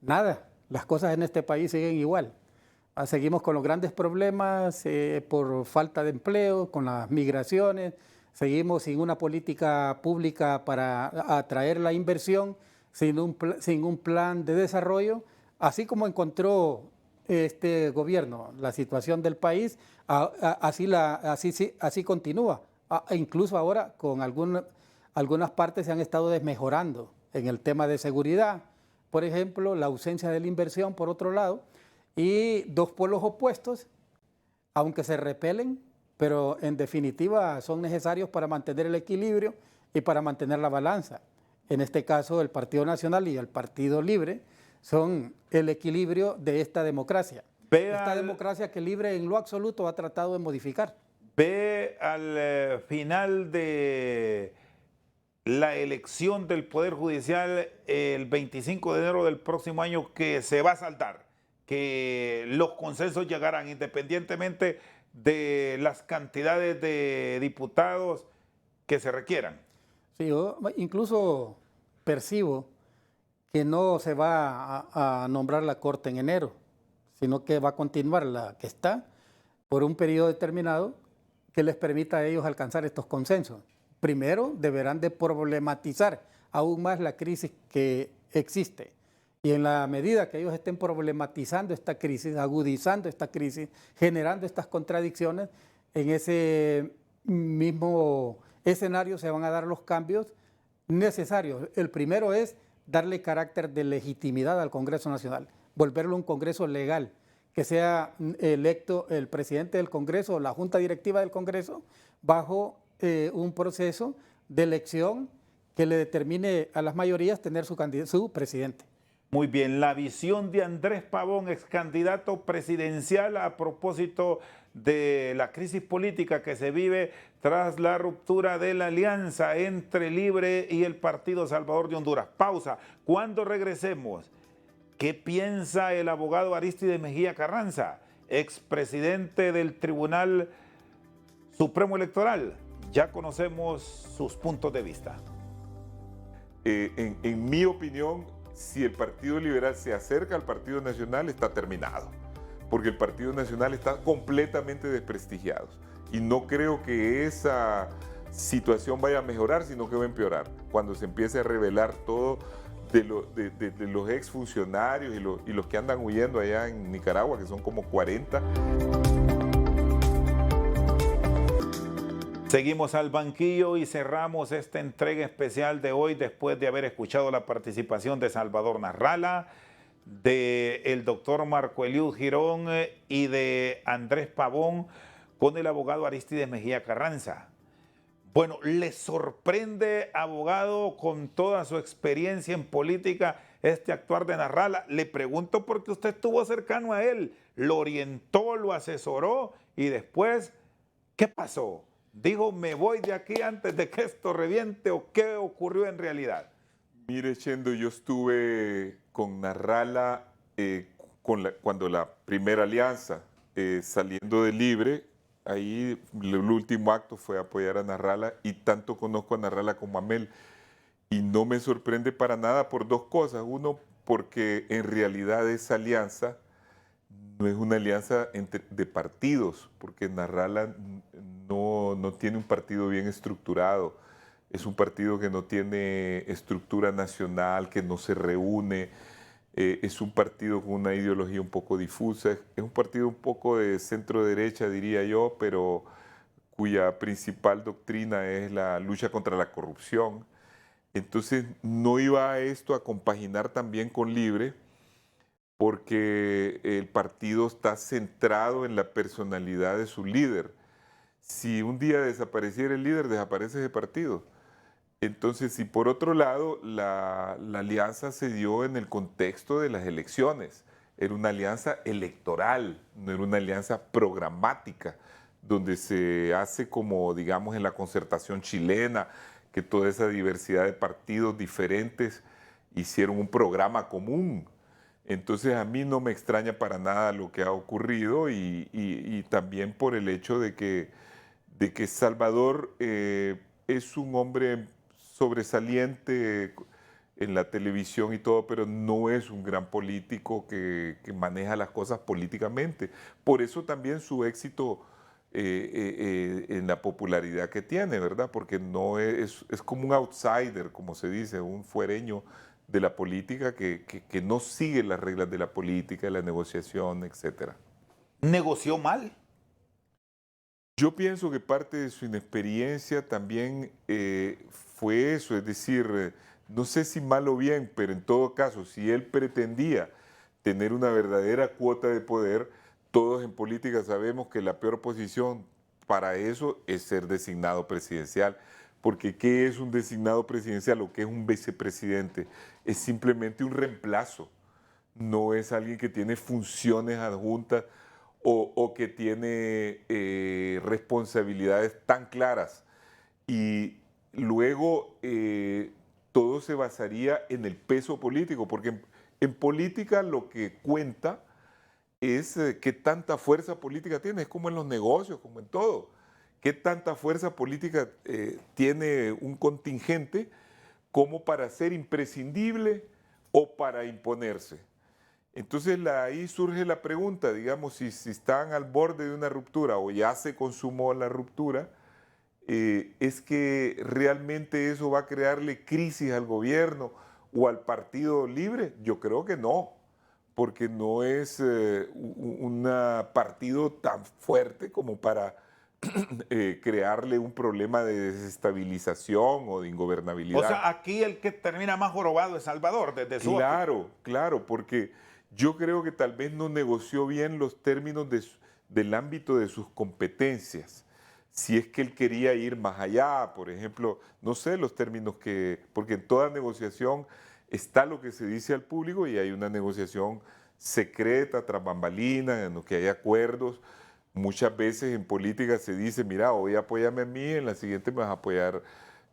nada. Las cosas en este país siguen igual. Seguimos con los grandes problemas por falta de empleo, con las migraciones. Seguimos sin una política pública para atraer la inversión, sin un plan de desarrollo. Así como encontró este gobierno la situación del país, así continúa. Incluso ahora con algunas partes se han estado desmejorando en el tema de seguridad. Por ejemplo, la ausencia de la inversión, por otro lado, y dos polos opuestos, aunque se repelen, pero en definitiva son necesarios para mantener el equilibrio y para mantener la balanza. En este caso, el Partido Nacional y el Partido Libre son el equilibrio de esta democracia. Esta democracia que Libre en lo absoluto ha tratado de modificar. Ve al final de la elección del Poder Judicial el 25 de enero del próximo año que se va a saldar, que los consensos llegarán independientemente de las cantidades de diputados que se requieran. Sí, yo incluso percibo que no se va a nombrar la Corte en enero, sino que va a continuar la que está por un periodo determinado que les permita a ellos alcanzar estos consensos. Primero, deberán de problematizar aún más la crisis que existe. Y en la medida que ellos estén problematizando esta crisis, agudizando esta crisis, generando estas contradicciones, en ese mismo escenario se van a dar los cambios necesarios. El primero es darle carácter de legitimidad al Congreso Nacional, volverlo un Congreso legal, que sea electo el presidente del Congreso o la Junta Directiva del Congreso bajo un proceso de elección que le determine a las mayorías tener su presidente. Muy bien, la visión de Andrés Pavón, ex candidato presidencial, a propósito de la crisis política que se vive tras la ruptura de la alianza entre Libre y el Partido Salvador de Honduras. Pausa. Cuando regresemos, ¿qué piensa el abogado Arístides Mejía Carranza, expresidente del Tribunal Supremo Electoral? Ya conocemos sus puntos de vista. En mi opinión, si el Partido Liberal se acerca al Partido Nacional, está terminado, porque el Partido Nacional está completamente desprestigiado y no creo que esa situación vaya a mejorar, sino que va a empeorar cuando se empiece a revelar todo de los exfuncionarios y los que andan huyendo allá en Nicaragua, que son como 40. Seguimos al banquillo y cerramos esta entrega especial de hoy después de haber escuchado la participación de Salvador Narrala, del doctor Marco Eliud Girón y de Andrés Pavón con el abogado Arístides Mejía Carranza. Bueno, ¿le sorprende, abogado, con toda su experiencia en política, este actuar de Narrala? Le pregunto porque usted estuvo cercano a él, lo orientó, lo asesoró y después, ¿qué pasó? Dijo, me voy de aquí antes de que esto reviente, ¿o qué ocurrió en realidad? Mire, Chendo, yo estuve con Narrala cuando la primera alianza, saliendo de Libre, ahí el último acto fue apoyar a Narrala y tanto conozco a Narrala como a Mel. Y no me sorprende para nada por dos cosas. Uno, porque en realidad esa alianza no es una alianza de partidos, porque Narrala no tiene un partido bien estructurado. Es un partido que no tiene estructura nacional, que no se reúne. Es un partido con una ideología un poco difusa, es un partido un poco de centro derecha, diría yo, pero cuya principal doctrina es la lucha contra la corrupción. Entonces no iba esto a compaginar también con Libre, porque el partido está centrado en la personalidad de su líder. Si un día desapareciera el líder, desaparece ese partido. Entonces, y por otro lado, la alianza se dio en el contexto de las elecciones. Era una alianza electoral, no era una alianza programática, donde se hace como, digamos, en la concertación chilena, que toda esa diversidad de partidos diferentes hicieron un programa común. Entonces, a mí no me extraña para nada lo que ha ocurrido y también por el hecho de que Salvador es un hombre sobresaliente en la televisión y todo, pero no es un gran político que maneja las cosas políticamente. Por eso también su éxito en la popularidad que tiene, ¿verdad? Porque no es como un outsider, como se dice, un fuereño de la política que no sigue las reglas de la política, de la negociación, etc. ¿Negoció mal? Yo pienso que parte de su inexperiencia también fue eso, es decir, no sé si mal o bien, pero en todo caso, si él pretendía tener una verdadera cuota de poder, todos en política sabemos que la peor posición para eso es ser designado presidencial, porque ¿qué es un designado presidencial o qué es un vicepresidente? Es simplemente un reemplazo, no es alguien que tiene funciones adjuntas o que tiene responsabilidades tan claras. Y luego todo se basaría en el peso político, porque en política lo que cuenta es qué tanta fuerza política tiene, es como en los negocios, como en todo. Qué tanta fuerza política tiene un contingente como para ser imprescindible o para imponerse. Entonces ahí surge la pregunta, digamos, si están al borde de una ruptura o ya se consumó la ruptura, ¿es que realmente eso va a crearle crisis al gobierno o al Partido Libre? Yo creo que no, porque no es un partido tan fuerte como para crearle un problema de desestabilización o de ingobernabilidad. O sea, aquí el que termina más jorobado es Salvador, desde su óptica. Claro, claro, porque yo creo que tal vez no negoció bien los términos del ámbito de sus competencias. Si es que él quería ir más allá, por ejemplo, no sé los términos porque en toda negociación está lo que se dice al público y hay una negociación secreta, tras bambalinas, en lo que hay acuerdos. Muchas veces en política se dice, mira, hoy apóyame a mí, en la siguiente me vas a apoyar,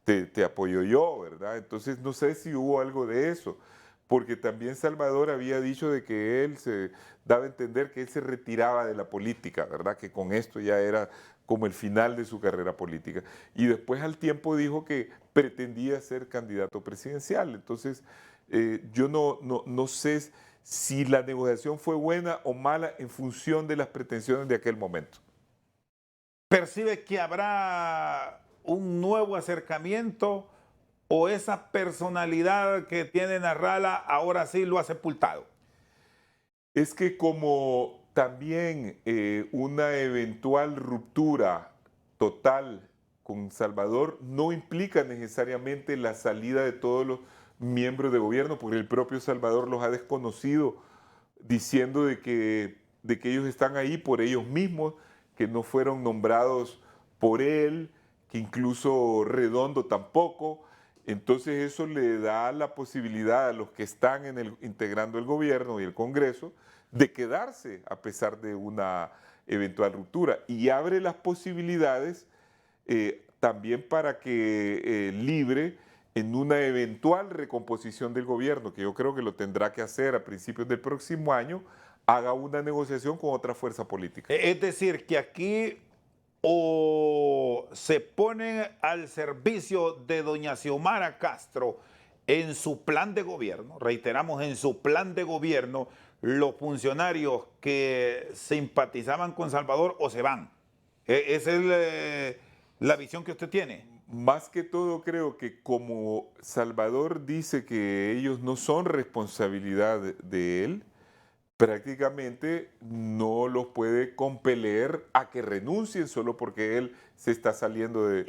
te apoyo yo, ¿verdad? Entonces no sé si hubo algo de eso, porque también Salvador había dicho de que él se daba a entender que él se retiraba de la política, ¿verdad? Que con esto ya era como el final de su carrera política. Y después al tiempo dijo que pretendía ser candidato presidencial. Entonces yo no sé si la negociación fue buena o mala en función de las pretensiones de aquel momento. ¿Percibe que habrá un nuevo acercamiento o esa personalidad que tiene Narrala ahora sí lo ha sepultado? Es que como también una eventual ruptura total con Salvador no implica necesariamente la salida de todos los miembros de gobierno, porque el propio Salvador los ha desconocido diciendo de que ellos están ahí por ellos mismos, que no fueron nombrados por él, que incluso Redondo tampoco. Entonces eso le da la posibilidad a los que están integrando el gobierno y el Congreso de quedarse a pesar de una eventual ruptura y abre las posibilidades también para que Libre en una eventual recomposición del gobierno, que yo creo que lo tendrá que hacer a principios del próximo año, haga una negociación con otra fuerza política. Es decir, que aquí o se ponen al servicio de doña Xiomara Castro en su plan de gobierno, reiteramos, en su plan de gobierno, los funcionarios que simpatizaban con Salvador o se van. Esa es la visión que usted tiene. Más que todo creo que como Salvador dice que ellos no son responsabilidad de él, prácticamente no los puede compeler a que renuncien solo porque él se está saliendo de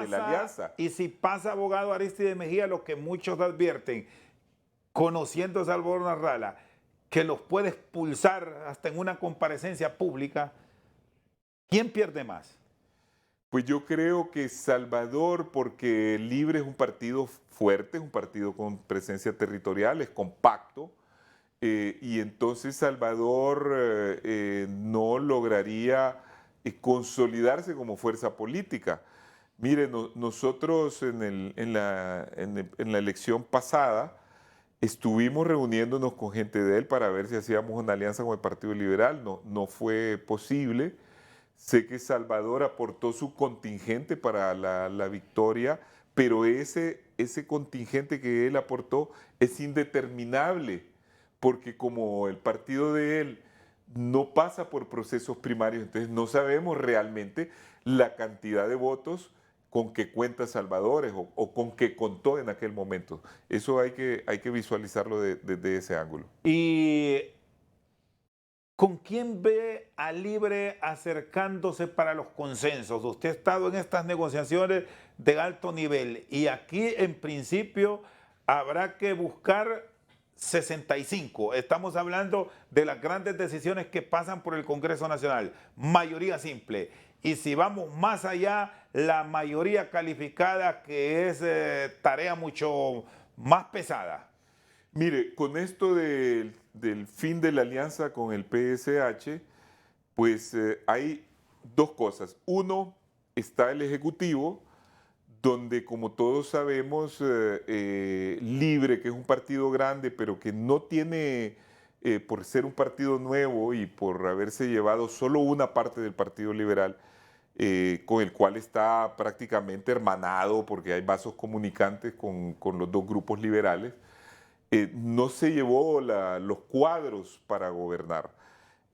la alianza. Y si pasa, abogado Arístide Mejía, lo que muchos advierten, conociendo a Salvador Narrala, que los puede expulsar hasta en una comparecencia pública, ¿quién pierde más? Pues yo creo que Salvador, porque Libre es un partido fuerte, es un partido con presencia territorial, es compacto, y entonces Salvador no lograría consolidarse como fuerza política. Mire, nosotros en la elección pasada estuvimos reuniéndonos con gente de él para ver si hacíamos una alianza con el Partido Liberal, no fue posible. Sé que Salvador aportó su contingente para la victoria, pero ese contingente que él aportó es indeterminable, porque como el partido de él no pasa por procesos primarios, entonces no sabemos realmente la cantidad de votos con que cuenta Salvador o con que contó en aquel momento. Eso hay que visualizarlo desde ese ángulo. ¿Y con quién ve a Libre acercándose para los consensos? Usted ha estado en estas negociaciones de alto nivel y aquí en principio habrá que buscar 65. Estamos hablando de las grandes decisiones que pasan por el Congreso Nacional. Mayoría simple. Y si vamos más allá, la mayoría calificada, que es tarea mucho más pesada. Mire, con esto del fin de la alianza con el PSH, pues hay dos cosas. Uno, está el Ejecutivo, donde como todos sabemos, Libre, que es un partido grande, pero que no tiene, por ser un partido nuevo y por haberse llevado solo una parte del Partido Liberal, con el cual está prácticamente hermanado, porque hay vasos comunicantes con los dos grupos liberales, no se llevó los cuadros para gobernar.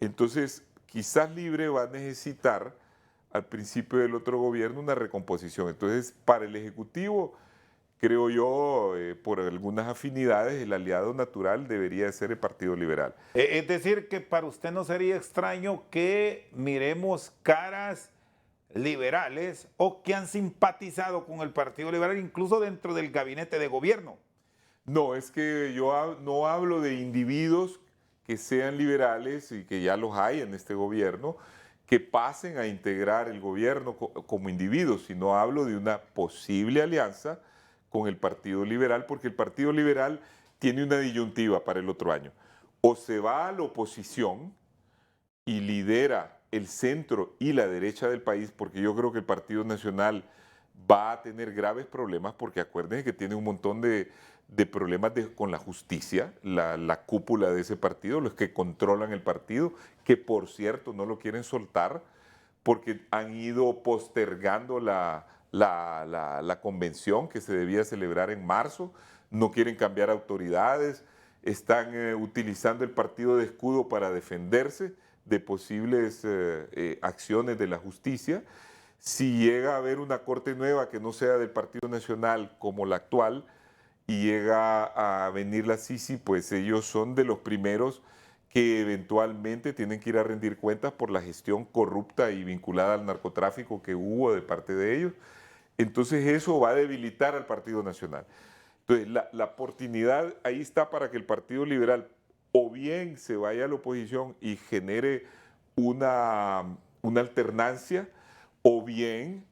Entonces, quizás Libre va a necesitar al principio del otro gobierno una recomposición. Entonces, para el Ejecutivo, creo yo, por algunas afinidades, el aliado natural debería de ser el Partido Liberal. Es decir, que para usted no sería extraño que miremos caras liberales o que han simpatizado con el Partido Liberal, incluso dentro del gabinete de gobierno. No, es que yo no hablo de individuos que sean liberales y que ya los hay en este gobierno, que pasen a integrar el gobierno como individuos, sino hablo de una posible alianza con el Partido Liberal, porque el Partido Liberal tiene una disyuntiva para el otro año. O se va a la oposición y lidera el centro y la derecha del país, porque yo creo que el Partido Nacional va a tener graves problemas, porque acuérdense que tiene un montón de problemas con la justicia, la cúpula de ese partido, los que controlan el partido, que por cierto no lo quieren soltar, porque han ido postergando la convención que se debía celebrar en marzo, no quieren cambiar autoridades, están utilizando el partido de escudo para defenderse de posibles acciones de la justicia. Si llega a haber una corte nueva que no sea del Partido Nacional como la actual y llega a venir la Sisi, pues ellos son de los primeros que eventualmente tienen que ir a rendir cuentas por la gestión corrupta y vinculada al narcotráfico que hubo de parte de ellos. Entonces eso va a debilitar al Partido Nacional. Entonces la oportunidad ahí está para que el Partido Liberal o bien se vaya a la oposición y genere una alternancia, o bien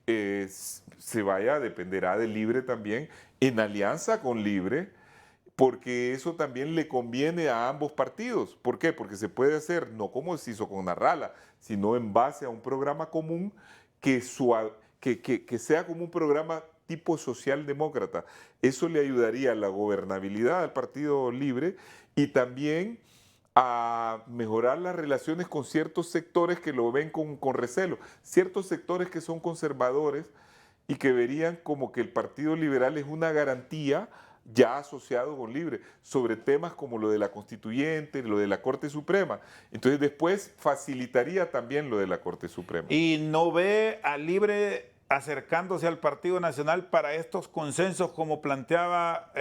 se vaya, dependerá de Libre también, en alianza con Libre, porque eso también le conviene a ambos partidos. ¿Por qué? Porque se puede hacer, no como se hizo con Narrala, sino en base a un programa común que sea como un programa tipo socialdemócrata. Eso le ayudaría a la gobernabilidad al Partido Libre y también a mejorar las relaciones con ciertos sectores que lo ven con recelo, ciertos sectores que son conservadores y que verían como que el Partido Liberal es una garantía ya asociado con Libre, sobre temas como lo de la Constituyente, lo de la Corte Suprema. Entonces después facilitaría también lo de la Corte Suprema. Y no ve a Libre acercándose al Partido Nacional para estos consensos, como planteaba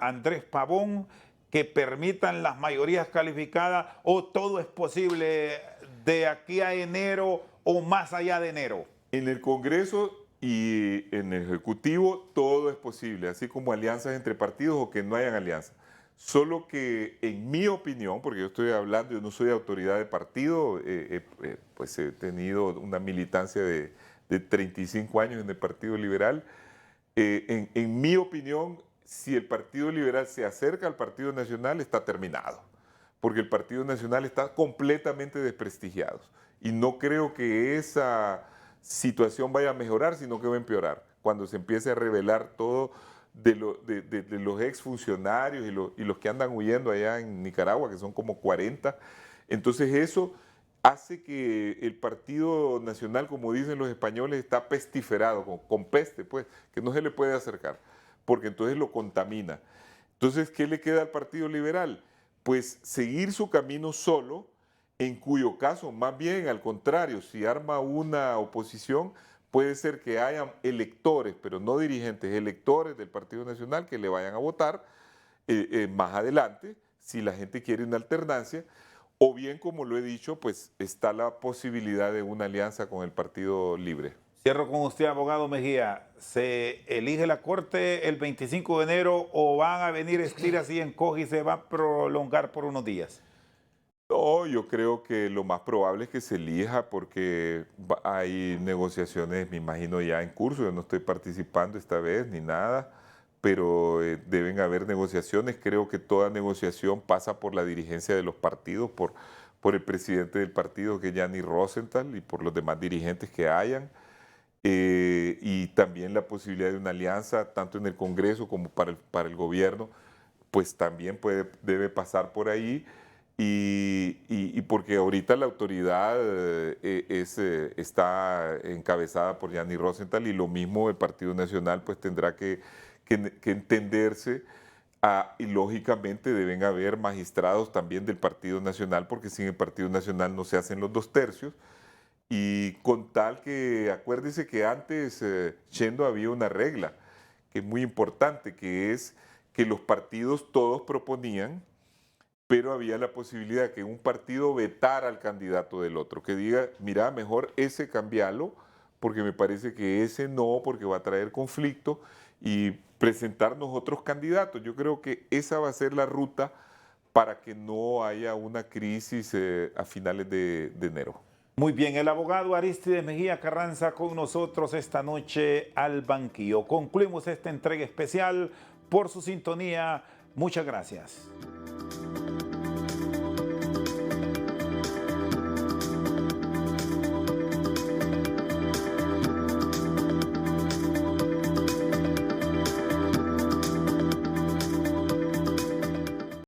Andrés Pavón, que permitan las mayorías calificadas, o todo es posible de aquí a enero o más allá de enero? En el Congreso y en el Ejecutivo todo es posible, así como alianzas entre partidos o que no hayan alianzas. Solo que en mi opinión, porque yo estoy hablando, yo no soy autoridad de partido, pues he tenido una militancia de 35 años en el Partido Liberal. En mi opinión, si el Partido Liberal se acerca al Partido Nacional, está terminado, porque el Partido Nacional está completamente desprestigiado. Y no creo que esa situación vaya a mejorar, sino que va a empeorar. Cuando se empiece a revelar todo de los exfuncionarios y los que andan huyendo allá en Nicaragua, que son como 40. Entonces eso hace que el Partido Nacional, como dicen los españoles, está pestiferado, con peste, pues, que no se le puede acercar, porque entonces lo contamina. Entonces, ¿qué le queda al Partido Liberal? Pues seguir su camino solo, en cuyo caso, más bien al contrario, si arma una oposición, puede ser que haya electores, pero no dirigentes, electores del Partido Nacional que le vayan a votar más adelante, si la gente quiere una alternancia, o bien, como lo he dicho, pues está la posibilidad de una alianza con el Partido Libre. Cierro con usted, abogado Mejía. ¿Se elige la Corte el 25 de enero o van a venir estiras y encoge y se va a prolongar por unos días? No, yo creo que lo más probable es que se elija porque hay negociaciones, me imagino, ya en curso. Yo no estoy participando esta vez ni nada, pero deben haber negociaciones. Creo que toda negociación pasa por la dirigencia de los partidos, por el presidente del partido, que es Gianni Rosenthal, y por los demás dirigentes que hayan. Y también la posibilidad de una alianza, tanto en el Congreso como para el gobierno, pues también debe pasar por ahí. Y porque ahorita la autoridad está encabezada por Gianni Rosenthal, y lo mismo el Partido Nacional pues tendrá que entenderse, y lógicamente deben haber magistrados también del Partido Nacional, porque sin el Partido Nacional no se hacen los 2/3, y con tal que, acuérdese que antes, Chendo, había una regla que es muy importante, que es que los partidos todos proponían, pero había la posibilidad que un partido vetara al candidato del otro, que diga, mira, mejor ese cambialo, porque me parece que ese no, porque va a traer conflicto, y presentarnos otros candidatos. Yo creo que esa va a ser la ruta para que no haya una crisis a finales de enero. Muy bien, el abogado Arístides Mejía Carranza con nosotros esta noche al banquillo. Concluimos esta entrega especial por su sintonía. Muchas gracias.